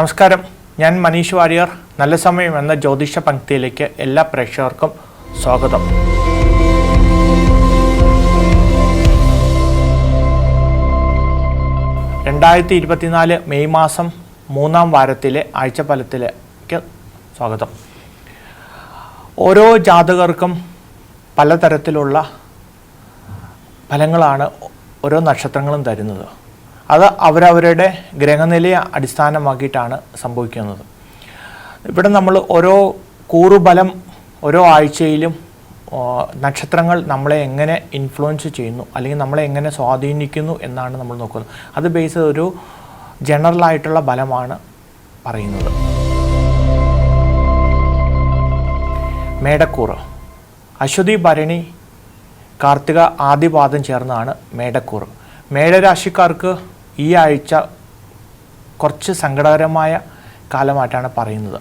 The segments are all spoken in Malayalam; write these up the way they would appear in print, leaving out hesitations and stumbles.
നമസ്കാരം, ഞാൻ മനീഷ് വാര്യർ. നല്ല സമയം എന്ന ജ്യോതിഷ പങ്ക്തിയിലേക്ക് എല്ലാ പ്രേക്ഷകർക്കും സ്വാഗതം. മെയ് മാസം 3-ാം വാരത്തിലെ ആഴ്ചഫലത്തിലേക്ക് സ്വാഗതം. ഓരോ ജാതകർക്കും പലതരത്തിലുള്ള ഫലങ്ങളാണ് ഓരോ നക്ഷത്രങ്ങളും തരുന്നത്. അത് അവരവരുടെ ഗ്രഹനിലയെ അടിസ്ഥാനമാക്കിയിട്ടാണ് സംഭവിക്കുന്നത്. ഇവിടെ നമ്മൾ ഓരോ കൂറുബലം ഓരോ ആഴ്ചയിലും നക്ഷത്രങ്ങൾ നമ്മളെ എങ്ങനെ ഇൻഫ്ലുവൻസ് ചെയ്യുന്നു അല്ലെങ്കിൽ നമ്മളെ എങ്ങനെ സ്വാധീനിക്കുന്നു എന്നാണ് നമ്മൾ നോക്കുന്നത്. അത് ബേസ് ഒരു ജനറലായിട്ടുള്ള ബലമാണ് പറയുന്നത്. മേടക്കൂറ് അശ്വതി ഭരണി കാർത്തിക ആദ്യപാദം ചേർന്നാണ് മേടക്കൂറ്. മേടരാശിക്കാർക്ക് ഈ ആഴ്ച കുറച്ച് സങ്കടകരമായ കാലമായിട്ടാണ് പറയുന്നത്.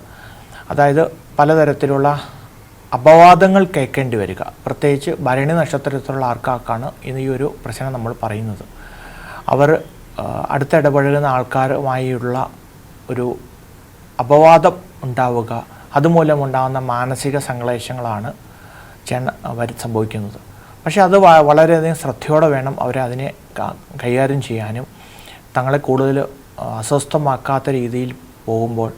അതായത് പലതരത്തിലുള്ള അപവാദങ്ങൾ കേൾക്കേണ്ടി വരിക. പ്രത്യേകിച്ച് ഭരണി നക്ഷത്രത്തിലുള്ള ആൾക്കാർക്കാണ് ഈ ഒരു പ്രശ്നം നമ്മൾ പറയുന്നത്. അവർ അടുത്തിടപഴകുന്ന ആൾക്കാരുമായുള്ള ഒരു അപവാദം ഉണ്ടാവുക, അതുമൂലം ഉണ്ടാകുന്ന മാനസിക സംക്ലേശങ്ങളാണ് സംഭവിക്കുന്നത്. പക്ഷേ അത് വളരെയധികം ശ്രദ്ധയോടെ വേണം അവരതിനെ കൈകാര്യം ചെയ്യാനും. തങ്ങളെ കൂടുതൽ അസ്വസ്ഥമാക്കാത്ത രീതിയിൽ പോകുമ്പോൾ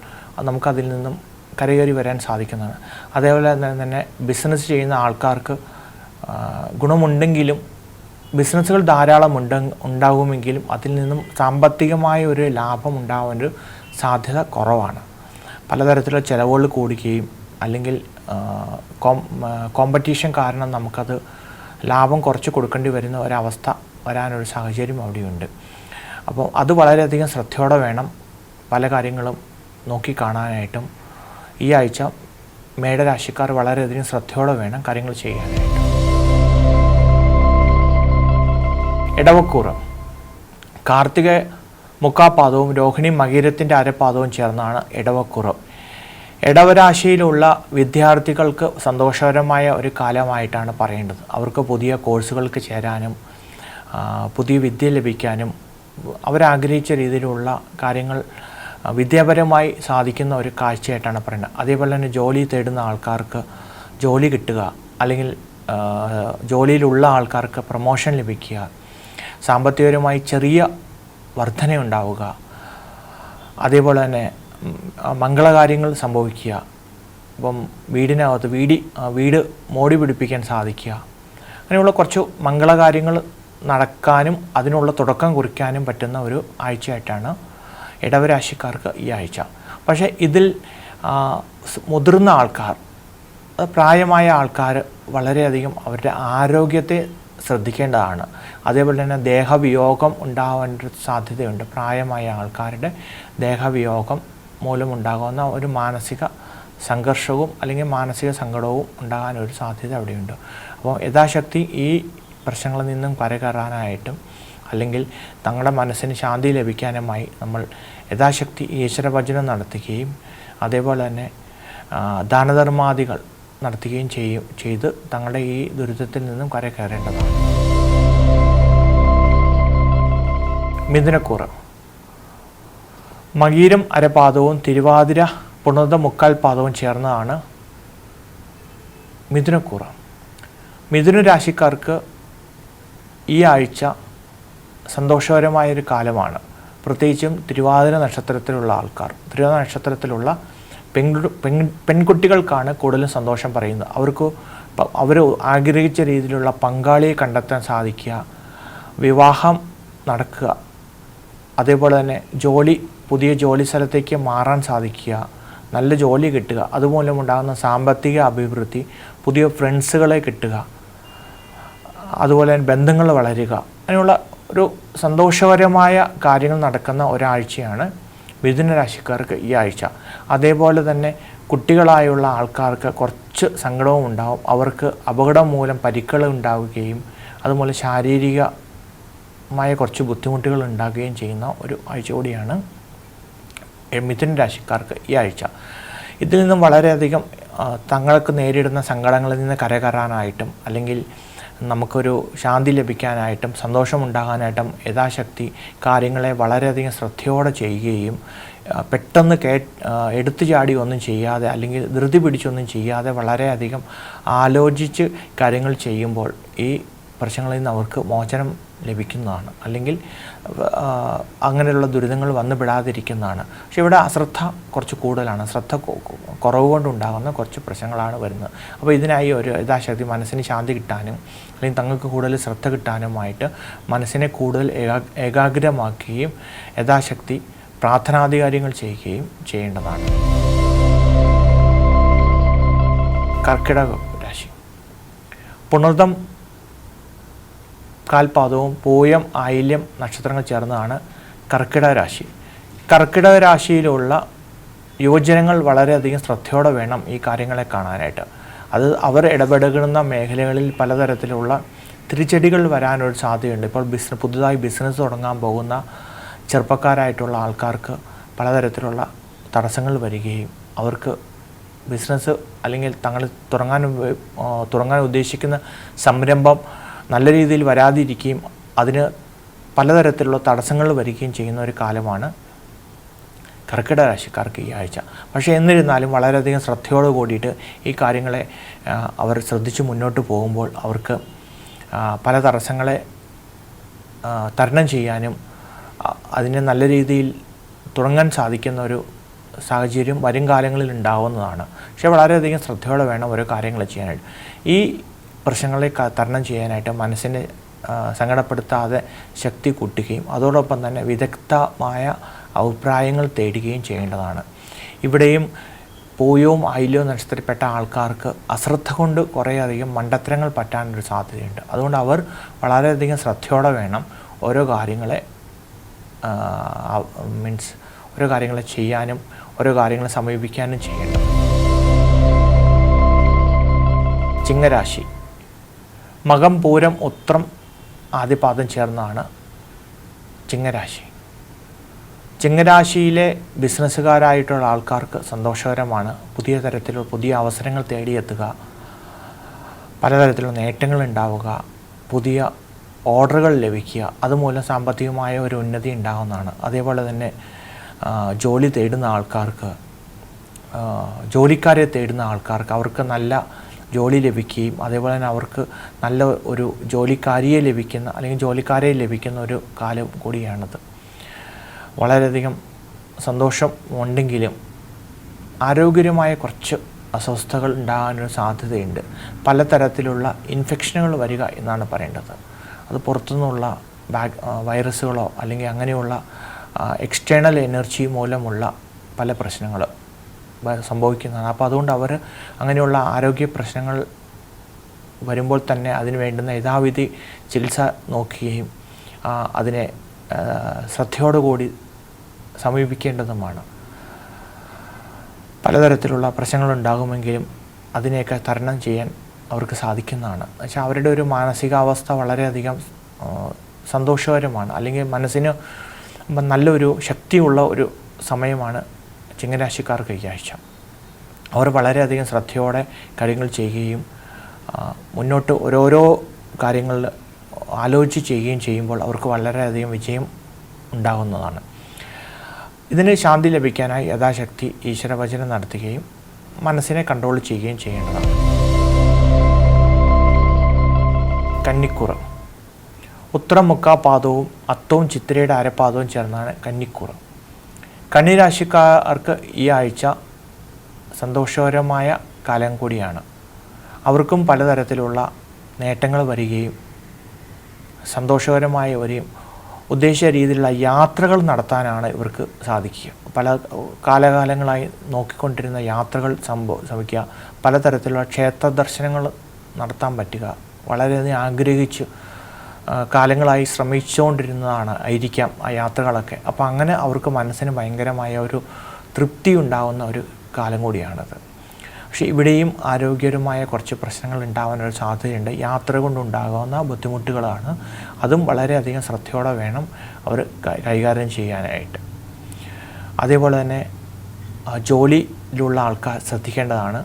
നമുക്കതിൽ നിന്നും കരകയറി വരാൻ സാധിക്കുന്നതാണ്. അതേപോലെ തന്നെ ബിസിനസ് ചെയ്യുന്ന ആൾക്കാർക്ക് ഗുണമുണ്ടെങ്കിലും ബിസിനസ്സുകൾ ധാരാളം ഉണ്ടാകുമെങ്കിലും അതിൽ നിന്നും സാമ്പത്തികമായ ഒരു ലാഭം ഉണ്ടാവാനൊരു സാധ്യത കുറവാണ്. പലതരത്തിലുള്ള ചിലവുകൾ കൂടുകയും അല്ലെങ്കിൽ കോമ്പറ്റീഷൻ കാരണം നമുക്കത് ലാഭം കുറച്ച് കൊടുക്കേണ്ടി വരുന്ന ഒരവസ്ഥ വരാനൊരു സാഹചര്യം അവിടെയുണ്ട്. അപ്പോൾ അത് വളരെയധികം ശ്രദ്ധയോടെ വേണം പല കാര്യങ്ങളും നോക്കിക്കാണാനായിട്ടും. ഈ ആഴ്ച മേടരാശിക്കാർ വളരെയധികം ശ്രദ്ധയോടെ വേണം കാര്യങ്ങൾ ചെയ്യാനായിട്ട്. ഇടവക്കൂറ് കാർത്തിക മുക്കാപാദവും രോഹിണി മകീരത്തിൻ്റെ അരപ്പാദവും ചേർന്നാണ് ഇടവക്കൂറ്. ഇടവരാശിയിലുള്ള വിദ്യാർത്ഥികൾക്ക് സന്തോഷകരമായ ഒരു കാലമായിട്ടാണ് പറയേണ്ടത്. അവർക്ക് പുതിയ കോഴ്സുകൾക്ക് ചേരാനും പുതിയ വിദ്യ ലഭിക്കാനും അവരാഗ്രഹിച്ച രീതിയിലുള്ള കാര്യങ്ങൾ വിദ്യാപരമായി സാധിക്കുന്ന ഒരു കാഴ്ചയായിട്ടാണ് പറയുന്നത്. അതേപോലെ തന്നെ ജോലി തേടുന്ന ആൾക്കാർക്ക് ജോലി കിട്ടുക, അല്ലെങ്കിൽ ജോലിയിലുള്ള ആൾക്കാർക്ക് പ്രമോഷൻ ലഭിക്കുക, സാമ്പത്തികപരമായി ചെറിയ വർധനയുണ്ടാവുക, അതേപോലെ തന്നെ മംഗളകാര്യങ്ങൾ സംഭവിക്കുക. ഇപ്പം വീടിനകത്ത് വീട് മോടി പിടിപ്പിക്കാൻ സാധിക്കുക. അങ്ങനെയുള്ള കുറച്ച് മംഗളകാര്യങ്ങൾ നടക്കാനും അതിനുള്ള തുടക്കം കുറിക്കാനും പറ്റുന്ന ഒരു ആഴ്ചയായിട്ടാണ് ഇടവരാശിക്കാർക്ക് ഈ ആഴ്ച. പക്ഷേ ഇതിൽ മുതിർന്ന ആൾക്കാർ, പ്രായമായ ആൾക്കാർ വളരെയധികം അവരുടെ ആരോഗ്യത്തെ ശ്രദ്ധിക്കേണ്ടതാണ്. അതേപോലെ തന്നെ ദേഹവിയോഗം ഉണ്ടാവാൻ സാധ്യതയുണ്ട്. പ്രായമായ ആൾക്കാരുടെ ദേഹവിയോഗം മൂലമുണ്ടാകുന്ന ഒരു മാനസിക സംഘർഷവും അല്ലെങ്കിൽ മാനസിക സങ്കടവും ഉണ്ടാകാനൊരു സാധ്യത അവിടെയുണ്ട്. അപ്പോൾ യഥാശക്തി ഈ പ്രശ്നങ്ങളിൽ നിന്നും കരകയറാനായിട്ടും അല്ലെങ്കിൽ തങ്ങളുടെ മനസ്സിന് ശാന്തി ലഭിക്കാനുമായി നമ്മൾ യഥാശക്തി ഈശ്വരഭജനം നടത്തുകയും അതേപോലെ തന്നെ ദാനധർമാദികൾ നടത്തുകയും ചെയ്ത് തങ്ങളുടെ ഈ ദുരിതത്തിൽ നിന്നും കരകയറേണ്ടതാണ്. മിഥുനക്കൂറ് മകീരം അരപാദവും തിരുവാതിര പുണർത മുക്കാൽ പാദവും ചേർന്നതാണ് മിഥുനക്കൂറ്. മിഥുന രാശിക്കാർക്ക് ഈ ആഴ്ച സന്തോഷകരമായൊരു കാലമാണ്. പ്രത്യേകിച്ചും തിരുവാതിര നക്ഷത്രത്തിലുള്ള ആൾക്കാർ, തിരുവാതിര നക്ഷത്രത്തിലുള്ള പെൺകുട്ടികൾക്കാണ് കൂടുതലും സന്തോഷം പറയുന്നത്. അവർ ആഗ്രഹിച്ച രീതിയിലുള്ള പങ്കാളിയെ കണ്ടെത്താൻ സാധിക്കുക, വിവാഹം നടക്കുക, അതേപോലെ തന്നെ പുതിയ ജോലി സ്ഥലത്തേക്ക് മാറാൻ സാധിക്കുക, നല്ല ജോലി കിട്ടുക, അതുമൂലം ഉണ്ടാകുന്ന സാമ്പത്തിക അഭിവൃദ്ധി, പുതിയ ഫ്രണ്ട്സുകളെ കിട്ടുക, അതുപോലെ തന്നെ ബന്ധങ്ങൾ വളരുക, അങ്ങനെയുള്ള ഒരു സന്തോഷകരമായ കാര്യങ്ങൾ നടക്കുന്ന ഒരാഴ്ചയാണ് മിഥുന രാശിക്കാർക്ക് ഈ ആഴ്ച. അതേപോലെ തന്നെ കുട്ടികളായുള്ള ആൾക്കാർക്ക് കുറച്ച് സങ്കടവും ഉണ്ടാവും. അവർക്ക് അപകടം മൂലം പരിക്കുകൾ ഉണ്ടാവുകയും അതുപോലെ ശാരീരികമായ കുറച്ച് ബുദ്ധിമുട്ടുകൾ ഉണ്ടാകുകയും ചെയ്യുന്ന ഒരു ആഴ്ച കൂടിയാണ് മിഥുന രാശിക്കാർക്ക് ഈ ആഴ്ച. ഇതിൽ നിന്നും വളരെയധികം തങ്ങൾക്ക് നേരിടുന്ന സങ്കടങ്ങളിൽ നിന്ന് കരകയറാനായിട്ടും അല്ലെങ്കിൽ നമുക്കൊരു ശാന്തി ലഭിക്കാനായിട്ടും സന്തോഷമുണ്ടാകാനായിട്ടും യഥാശക്തി കാര്യങ്ങളെ വളരെയധികം ശ്രദ്ധയോടെ ചെയ്യുകയും പെട്ടെന്ന് എടുത്തു ചാടി ഒന്നും ചെയ്യാതെ അല്ലെങ്കിൽ ധൃതി പിടിച്ചൊന്നും ചെയ്യാതെ വളരെയധികം ആലോചിച്ച് കാര്യങ്ങൾ ചെയ്യുമ്പോൾ ഈ പ്രശ്നങ്ങളിൽ നിന്ന് അവർക്ക് മോചനം ലഭിക്കുന്നതാണ്, അല്ലെങ്കിൽ അങ്ങനെയുള്ള ദുരിതങ്ങൾ വന്നുപെടാതിരിക്കുന്നതാണ്. പക്ഷേ ഇവിടെ അശ്രദ്ധ കുറച്ച് കൂടുതലാണ്, ശ്രദ്ധ കുറവ് കൊണ്ടുണ്ടാകുന്ന കുറച്ച് പ്രശ്നങ്ങളാണ് വരുന്നത്. അപ്പോൾ ഇതിനായി ഒരു യഥാശക്തി മനസ്സിന് ശാന്തി കിട്ടാനും അല്ലെങ്കിൽ തങ്ങൾക്ക് കൂടുതൽ ശ്രദ്ധ കിട്ടാനുമായിട്ട് മനസ്സിനെ കൂടുതൽ ഏകാഗ്രമാക്കുകയും യഥാശക്തി പ്രാർത്ഥനാധികാരികൾ ചെയ്യുകയും ചെയ്യേണ്ടതാണ്. കർക്കിടക രാശി. പുണർദം കാൽപാദവും പൂയം ആയില്യം നക്ഷത്രങ്ങൾ ചേർന്നതാണ് കർക്കിടക രാശി. കർക്കിടക രാശിയിലുള്ള യുവജനങ്ങൾ വളരെയധികം ശ്രദ്ധയോടെ വേണം ഈ കാര്യങ്ങളെ കാണാനായിട്ട്. അത് അവർ ഇടപെടുന്ന മേഖലകളിൽ പലതരത്തിലുള്ള തിരിച്ചടികൾ വരാനൊരു സാധ്യതയുണ്ട്. ഇപ്പോൾ പുതുതായി ബിസിനസ് തുടങ്ങാൻ പോകുന്ന ചെറുപ്പക്കാരായിട്ടുള്ള ആൾക്കാർക്ക് പലതരത്തിലുള്ള തടസ്സങ്ങൾ വരികയും അവർക്ക് ബിസിനസ് അല്ലെങ്കിൽ തങ്ങൾ തുടങ്ങാൻ ഉദ്ദേശിക്കുന്ന സംരംഭം നല്ല രീതിയിൽ വരാതിരിക്കുകയും അതിന് പലതരത്തിലുള്ള തടസ്സങ്ങൾ വരികയും ചെയ്യുന്ന ഒരു കാലമാണ് കർക്കിടക രാശിക്കാർക്ക് ഈ ആഴ്ച. പക്ഷേ എന്നിരുന്നാലും വളരെയധികം ശ്രദ്ധയോട് കൂടിയിട്ട് ഈ കാര്യങ്ങളെ അവർ ശ്രദ്ധിച്ച് മുന്നോട്ട് പോകുമ്പോൾ അവർക്ക് പല തടസ്സങ്ങളെ തരണം ചെയ്യാനും അതിനെ നല്ല രീതിയിൽ തുടങ്ങാൻ സാധിക്കുന്ന ഒരു സാഹചര്യം വരും കാലങ്ങളിൽ ഉണ്ടാവുന്നതാണ്. പക്ഷേ വളരെയധികം ശ്രദ്ധയോടെ വേണം ഓരോ കാര്യങ്ങൾ ചെയ്യാനായിട്ട്. ഈ പ്രശ്നങ്ങളെ തരണം ചെയ്യാനായിട്ട് മനസ്സിനെ സങ്കടപ്പെടുത്താതെ ശക്തി കൂട്ടുകയും അതോടൊപ്പം തന്നെ വിദഗ്ധമായ അഭിപ്രായങ്ങൾ തേടുകയും ചെയ്യേണ്ടതാണ്. ഇവിടെയും പൂയവും ആയില്യവും നക്ഷത്രത്തിൽപ്പെട്ട ആൾക്കാർക്ക് അശ്രദ്ധ കൊണ്ട് കുറേയധികം മണ്ടത്തരങ്ങൾ പറ്റാനൊരു സാധ്യതയുണ്ട്. അതുകൊണ്ട് അവർ വളരെയധികം ശ്രദ്ധയോടെ വേണം ഓരോ കാര്യങ്ങളെ ഓരോ കാര്യങ്ങളെ ചെയ്യാനും ഓരോ കാര്യങ്ങളെ സമീപിക്കാനും ചെയ്യേണ്ടത്. ചിങ്ങരാശി. മകം പൂരം ഉത്രം ആദ്യപാദം ചേർന്നാണ് ചിങ്ങരാശി. ചിങ്ങരാശിയിലെ ബിസിനസ്സുകാരായിട്ടുള്ള ആൾക്കാർക്ക് സന്തോഷകരമാണ്. പുതിയ അവസരങ്ങൾ തേടിയെത്തുക, പലതരത്തിലുള്ള നേട്ടങ്ങൾ ഉണ്ടാവുക, പുതിയ ഓർഡറുകൾ ലഭിക്കുക, അതുമൂലം സാമ്പത്തികമായ ഒരു ഉന്നതി ഉണ്ടാകുന്നതാണ്. അതേപോലെ തന്നെ ജോലി തേടുന്ന ആൾക്കാർക്ക്, ജോലിക്കാരെ തേടുന്ന ആൾക്കാർക്ക് അവർക്ക് നല്ല ജോലി ലഭിക്കുകയും അതേപോലെ തന്നെ അവർക്ക് നല്ല ഒരു ജോലിക്കാരിയെ ലഭിക്കുന്ന അല്ലെങ്കിൽ ജോലിക്കാരെ ലഭിക്കുന്ന ഒരു കാലം കൂടിയാണത്. വളരെയധികം സന്തോഷം ഉണ്ടെങ്കിലും ആരോഗ്യകരമായ കുറച്ച് അസ്വസ്ഥതകൾ ഉണ്ടാകാനൊരു സാധ്യതയുണ്ട്. പലതരത്തിലുള്ള ഇൻഫെക്ഷനുകൾ വരിക എന്നാണ് പറയേണ്ടത്. അത് പുറത്തുനിന്നുള്ള വൈറസുകളോ അല്ലെങ്കിൽ അങ്ങനെയുള്ള എക്സ്റ്റേണൽ എനർജി മൂലമുള്ള പല പ്രശ്നങ്ങൾ സംഭവിക്കുന്നതാണ്. അപ്പോൾ അതുകൊണ്ട് അവർ അങ്ങനെയുള്ള ആരോഗ്യ പ്രശ്നങ്ങൾ വരുമ്പോൾ തന്നെ അതിന് വേണ്ടുന്ന യഥാവിധി ചികിത്സ നോക്കുകയും അതിനെ ശ്രദ്ധയോടുകൂടി സമീപിക്കേണ്ടതുമാണ്. പലതരത്തിലുള്ള പ്രശ്നങ്ങളുണ്ടാകുമെങ്കിലും അതിനെയൊക്കെ തരണം ചെയ്യാൻ അവർക്ക് സാധിക്കുന്നതാണ്. പക്ഷേ അവരുടെ ഒരു മാനസികാവസ്ഥ വളരെയധികം സന്തോഷകരമാണ്, അല്ലെങ്കിൽ മനസ്സിന് നല്ലൊരു ശക്തിയുള്ള ഒരു സമയമാണ് ചിങ്ങരാശിക്കാർക്ക് ഈ ആഴ്ച. അവർ വളരെയധികം ശ്രദ്ധയോടെ കാര്യങ്ങൾ ചെയ്യുകയും മുന്നോട്ട് ഓരോരോ കാര്യങ്ങൾ ആലോചിച്ച് ചെയ്യുകയും ചെയ്യുമ്പോൾ അവർക്ക് വളരെയധികം വിജയം ഉണ്ടാകുന്നതാണ്. ഇതിന് ശാന്തി ലഭിക്കാനായി യഥാശക്തി ഈശ്വരവചനം നടത്തുകയും മനസ്സിനെ കൺട്രോൾ ചെയ്യുകയും ചെയ്യേണ്ടതാണ്. കന്നിക്കൂറ്. ഉത്തരം മുക്കാപാദവും അത്തവും ചിത്തിരയുടെ അരപ്പാദവും ചേർന്നാണ് കന്നിക്കൂറ്. കന്നിരാശിക്കാർക്ക് ഈ ആഴ്ച സന്തോഷകരമായ കാലം കൂടിയാണ്. അവർക്കും പലതരത്തിലുള്ള നേട്ടങ്ങൾ വരികയും സന്തോഷകരമായ ഒരു ഉദ്ദേശിച്ച രീതിയിലുള്ള യാത്രകൾ നടത്താനാണ് ഇവർക്ക് സാധിക്കുക. പല കാലകാലങ്ങളായി നോക്കിക്കൊണ്ടിരുന്ന യാത്രകൾ സംഭവിക്കുക, പലതരത്തിലുള്ള ക്ഷേത്ര ദർശനങ്ങൾ നടത്താൻ പറ്റുക, വളരെയധികം ആഗ്രഹിച്ച് കാലങ്ങളായി ശ്രമിച്ചുകൊണ്ടിരുന്നതാണ് ആയിരിക്കാം ആ യാത്രകളൊക്കെ. അപ്പോൾ അങ്ങനെ അവർക്ക് മനസ്സിന് ഭയങ്കരമായ ഒരു തൃപ്തി ഉണ്ടാകുന്ന ഒരു കാലം കൂടിയാണത്. പക്ഷേ ഇവിടെയും ആരോഗ്യപരമായ കുറച്ച് പ്രശ്നങ്ങൾ ഉണ്ടാകാനൊരു സാധ്യതയുണ്ട്. യാത്ര കൊണ്ടുണ്ടാകാവുന്ന ബുദ്ധിമുട്ടുകളാണ്. അതും വളരെയധികം ശ്രദ്ധയോടെ വേണം അവർ കൈകാര്യം ചെയ്യാനായിട്ട്. അതേപോലെ തന്നെ ജോലിയിലുള്ള ആൾക്കാർ ശ്രദ്ധിക്കേണ്ടതാണ്.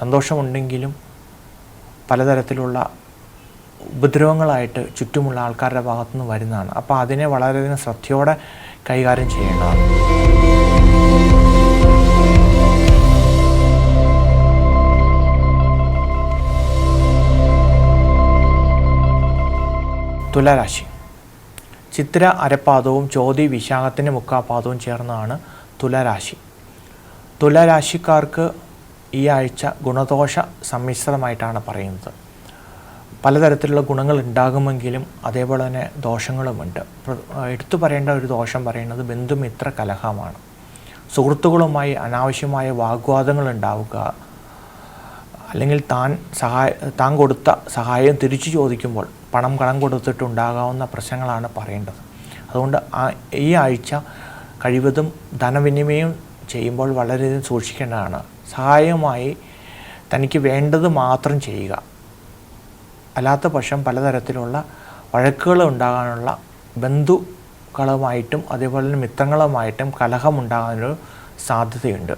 സന്തോഷമുണ്ടെങ്കിലും പലതരത്തിലുള്ള ഉപദ്രവങ്ങളായിട്ട് ചുറ്റുമുള്ള ആൾക്കാരുടെ ഭാഗത്തുനിന്ന് വരുന്നതാണ്. അപ്പോൾ അതിനെ വളരെയധികം ശ്രദ്ധയോടെ കൈകാര്യം ചെയ്യേണ്ടതാണ്. തുലാരാശി. ചിത്തിര അരപ്പാദവും ചോതി വിശാഖത്തിൻ്റെ മുക്കാപാദവും ചേർന്നതാണ് തുലാരാശി. തുലാരാശിക്കാർക്ക് ഈ ആഴ്ച ഗുണദോഷ സമ്മിശ്രമായിട്ടാണ് പറയുന്നത്. പലതരത്തിലുള്ള ഗുണങ്ങൾ ഉണ്ടാകുമെങ്കിലും അതേപോലെ തന്നെ ദോഷങ്ങളുമുണ്ട്. എടുത്തു പറയേണ്ട ഒരു ദോഷം പറയുന്നത് ബന്ധുമിത്ര കലഹമാണ്. സുഹൃത്തുക്കളുമായി അനാവശ്യമായ വാഗ്വാദങ്ങൾ ഉണ്ടാവുക, അല്ലെങ്കിൽ താൻ കൊടുത്ത സഹായം തിരിച്ചു ചോദിക്കുമ്പോൾ പണം കടം കൊടുത്തിട്ടുണ്ടാകാവുന്ന പ്രശ്നങ്ങളാണ് പറയേണ്ടത്. അതുകൊണ്ട് ഈ ആഴ്ച കഴിവതും ധനവിനിമയം ചെയ്യുമ്പോൾ വളരെയധികം സൂക്ഷിക്കേണ്ടതാണ്. സഹായമായി തനിക്ക് വേണ്ടത് മാത്രം ചെയ്യുക. അല്ലാത്ത പക്ഷം പലതരത്തിലുള്ള വഴക്കുകൾ ഉണ്ടാകാനുള്ള ബന്ധുക്കളുമായിട്ടും അതേപോലെ തന്നെ മിത്രങ്ങളുമായിട്ടും കലഹമുണ്ടാകാനൊരു സാധ്യതയുണ്ട്.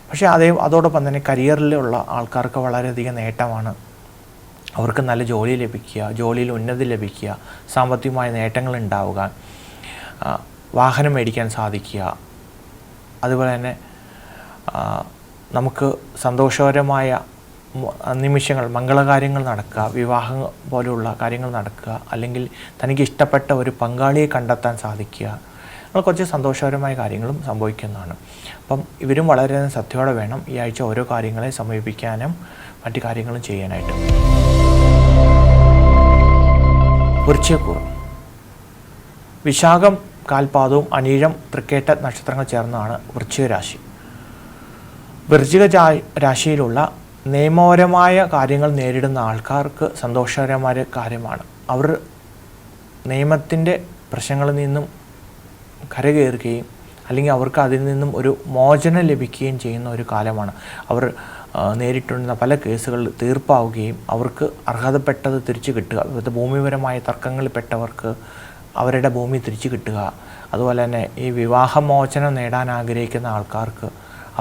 പക്ഷേ അതോടൊപ്പം തന്നെ കരിയറിലുള്ള ആൾക്കാർക്ക് വളരെയധികം നേട്ടമാണ്. അവർക്ക് നല്ല ജോലി ലഭിക്കുക, ജോലിയിൽ ഉന്നതി ലഭിക്കുക, സാമ്പത്തികമായ നേട്ടങ്ങൾ ഉണ്ടാവുക, വാഹനം മേടിക്കാൻ സാധിക്കുക, അതുപോലെ തന്നെ നമുക്ക് സന്തോഷകരമായ നിമിഷങ്ങൾ, മംഗളകാര്യങ്ങൾ നടക്കുക, വിവാഹം പോലുള്ള കാര്യങ്ങൾ നടക്കുക, അല്ലെങ്കിൽ തനിക്ക് ഇഷ്ടപ്പെട്ട ഒരു പങ്കാളിയെ കണ്ടെത്താൻ സാധിക്കുക, അങ്ങനെ കുറച്ച് സന്തോഷകരമായ കാര്യങ്ങളും സംഭവിക്കുന്നതാണ്. അപ്പം ഇവരും വളരെയധികം ശ്രദ്ധയോടെ വേണം ഈ ആഴ്ച ഓരോ കാര്യങ്ങളെ സമീപിക്കാനും മറ്റു കാര്യങ്ങളും ചെയ്യാനായിട്ട്. വൃശ്ചികക്കൂറ്. വിശാഖം കാൽപാദവും അനീഴം തൃക്കേട്ട നക്ഷത്രങ്ങൾ ചേർന്നതാണ് വൃശ്ചിക രാശി. വൃശ്ചിക രാശിയിലുള്ള നിയമപരമായ കാര്യങ്ങൾ നേരിടുന്ന ആൾക്കാർക്ക് സന്തോഷകരമായ കാര്യമാണ്. അവർ നിയമത്തിൻ്റെ പ്രശ്നങ്ങളിൽ നിന്നും കരകയറുകയും അല്ലെങ്കിൽ അവർക്ക് അതിൽ നിന്നും ഒരു മോചനം ലഭിക്കുകയും ചെയ്യുന്ന ഒരു കാലമാണ്. അവർ നേരിട്ടുന്ന പല കേസുകൾ തീർപ്പാവുകയും അവർക്ക് അർഹതപ്പെട്ടത് തിരിച്ചു കിട്ടുക, ഭൂമിപരമായ തർക്കങ്ങളിൽപ്പെട്ടവർക്ക് അവരുടെ ഭൂമി തിരിച്ചു കിട്ടുക, അതുപോലെ തന്നെ ഈ വിവാഹമോചനം നേടാൻ ആഗ്രഹിക്കുന്ന ആൾക്കാർക്ക്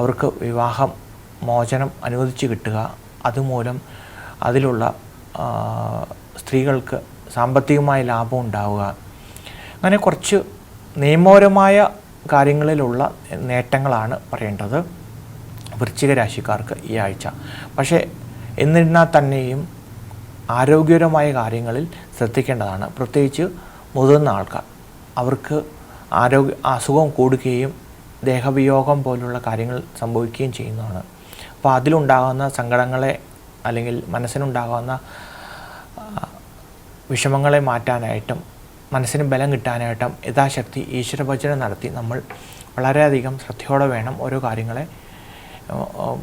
അവർക്ക് വിവാഹമോചനം അനുവദിച്ച് കിട്ടുക, അതുമൂലം അതിലുള്ള സ്ത്രീകൾക്ക് സാമ്പത്തികമായ ലാഭം ഉണ്ടാവുക, അങ്ങനെ കുറച്ച് നിയമപരമായ കാര്യങ്ങളിലുള്ള നേട്ടങ്ങളാണ് പറയേണ്ടത് വൃശ്ചിക രാശിക്കാർക്ക് ഈ ആഴ്ച. പക്ഷേ എന്നിരുന്നാൽ തന്നെയും ആരോഗ്യപരമായ കാര്യങ്ങളിൽ ശ്രദ്ധിക്കേണ്ടതാണ്. പ്രത്യേകിച്ച് മുതിർന്ന ആൾക്കാർ, അവർക്ക് അസുഖം കൂടുകയും ദേഹവിയോഗം പോലുള്ള കാര്യങ്ങൾ സംഭവിക്കുകയും ചെയ്യുന്നതാണ്. അപ്പോൾ അതിലുണ്ടാകുന്ന സങ്കടങ്ങളെ അല്ലെങ്കിൽ മനസ്സിനുണ്ടാകുന്ന വിഷമങ്ങളെ മാറ്റാനായിട്ടും മനസ്സിന് ബലം കിട്ടാനായിട്ടും യഥാശക്തി ഈശ്വരഭജനം നടത്തി നമ്മൾ വളരെയധികം ശ്രദ്ധയോടെ വേണം ഓരോ കാര്യങ്ങളെ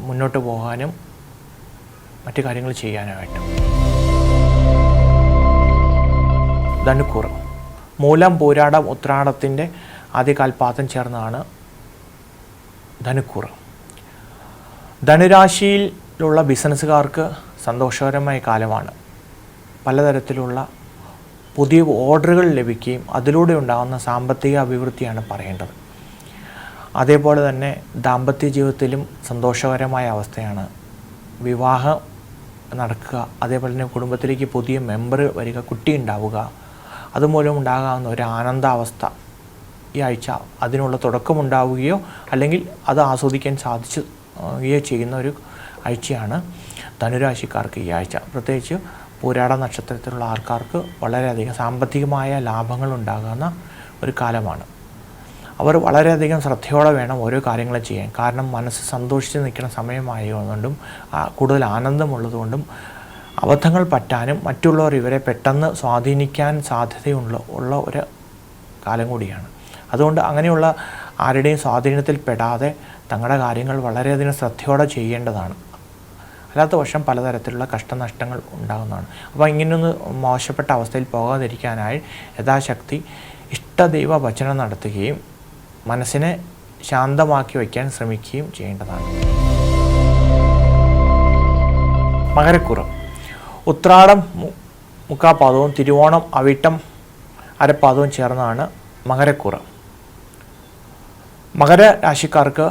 മുന്നോട്ട് പോകാനും മറ്റു കാര്യങ്ങൾ ചെയ്യാനായിട്ടും. ധനുക്കൂറ്. മൂലം പൂരാടം ഉത്രാടത്തിൻ്റെ ആദ്യ കാൽപാദം ചേർന്നാണ് ധനുക്കൂറ്. ധനുരാശിയിലുള്ള ബിസിനസ്സുകാർക്ക് സന്തോഷകരമായ കാലമാണ്. പലതരത്തിലുള്ള പുതിയ ഓർഡറുകൾ ലഭിക്കുകയും അതിലൂടെ ഉണ്ടാകുന്ന സാമ്പത്തിക അഭിവൃദ്ധിയാണ് പറയേണ്ടത്. അതേപോലെ തന്നെ ദാമ്പത്യ ജീവിതത്തിലും സന്തോഷകരമായ അവസ്ഥയാണ്. വിവാഹം നടക്കുക, അതേപോലെ തന്നെ കുടുംബത്തിലേക്ക് പുതിയ മെമ്പർ വരിക, കുട്ടി ഉണ്ടാവുക, അതുമൂലം ഉണ്ടാകാവുന്ന ഒരു ആനന്ദാവസ്ഥ ഈ ആഴ്ച അതിനുള്ള തുടക്കമുണ്ടാവുകയോ അല്ലെങ്കിൽ അത് ആസ്വദിക്കാൻ സാധിക്കുകയോ ചെയ്യുന്ന ഒരു ആഴ്ചയാണ് ധനുരാശിക്കാർക്ക് ഈ ആഴ്ച. പ്രത്യേകിച്ച് പൂരാട നക്ഷത്രത്തിലുള്ള ആൾക്കാർക്ക് വളരെയധികം സാമ്പത്തികമായ ലാഭങ്ങൾ ഉണ്ടാകുന്ന ഒരു കാലമാണ്. അവർ വളരെയധികം ശ്രദ്ധയോടെ വേണം ഓരോ കാര്യങ്ങളും ചെയ്യാൻ. കാരണം മനസ്സ് സന്തോഷിച്ച് നിൽക്കുന്ന സമയമായതുകൊണ്ടും കൂടുതൽ ആനന്ദമുള്ളതുകൊണ്ടും അബദ്ധങ്ങൾ പറ്റാനും മറ്റുള്ളവർ ഇവരെ പെട്ടെന്ന് സ്വാധീനിക്കാൻ സാധ്യതയുള്ള ഒരു കാലം കൂടിയാണ്. അതുകൊണ്ട് അങ്ങനെയുള്ള ആരുടെയും സ്വാധീനത്തിൽ പെടാതെ തങ്ങളുടെ കാര്യങ്ങൾ വളരെയധികം ശ്രദ്ധയോടെ ചെയ്യേണ്ടതാണ്. അല്ലാത്ത പക്ഷം പലതരത്തിലുള്ള കഷ്ടനഷ്ടങ്ങൾ ഉണ്ടാകുന്നതാണ്. അപ്പോൾ ഇങ്ങനെയൊന്ന് മോശപ്പെട്ട അവസ്ഥയിൽ പോകാതിരിക്കാനായി യഥാശക്തി ഇഷ്ടദൈവ ഭജനം നടത്തുകയും മനസ്സിനെ ശാന്തമാക്കി വയ്ക്കാൻ ശ്രമിക്കുകയും ചെയ്യേണ്ടതാണ്. മകരക്കൂറ്. ഉത്രാടം മുക്കാപാദവും തിരുവോണം അവിട്ടം അരപ്പാദവും ചേർന്നാണ് മകരക്കൂറ്. മകര രാശിക്കാർക്ക്